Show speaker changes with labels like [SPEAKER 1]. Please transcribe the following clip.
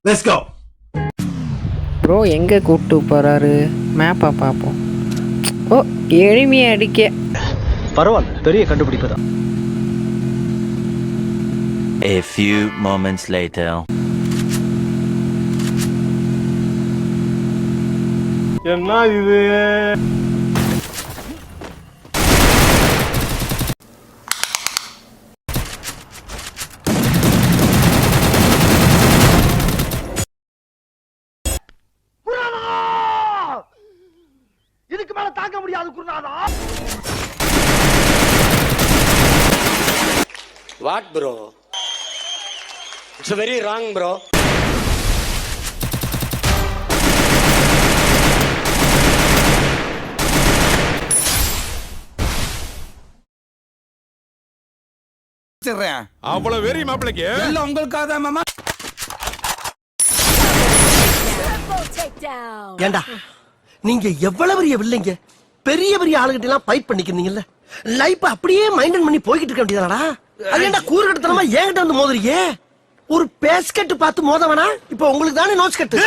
[SPEAKER 1] Let's go.
[SPEAKER 2] Bro எங்கே கூப்பிட்டு போகிறாரு? மேப்பை பார்ப்போம். ஓ, எளிமையை அடிக்க.
[SPEAKER 3] பரவாயில்ல, பெரிய கண்டுபிடிப்பு தான்.
[SPEAKER 4] A few moments later.
[SPEAKER 1] என்ன இது?
[SPEAKER 3] இதுக்கு மேல தாக்க முடியாது குருநாதா.
[SPEAKER 5] What bro? It's very wrong bro.
[SPEAKER 6] அவ்வளவு வெறி மாப்பிளைக்கு எல்லாம் உங்களுக்காக தான் மாமா.
[SPEAKER 7] ஏண்டா நீங்க எவ்வளவு பெரிய வில்லைங்க, பெரிய பெரிய ஆளுகிட்ட எல்லாம் ஃபைட் பண்ணிக்கிறீங்கல்ல, லைஃப் அப்படியே மைண்டன் பண்ணி போய்கிட்டு இருக்க வேண்டியதாடா. அது ஏண்டா கூறுகட்டத்தனமா ஏன்கிட்ட வந்து மோதுறீங்க? ஒரு பேஸ்கெட் பார்த்து மோத வேணா, இப்ப உங்களுக்கு தானே நோஸ் கட்டு.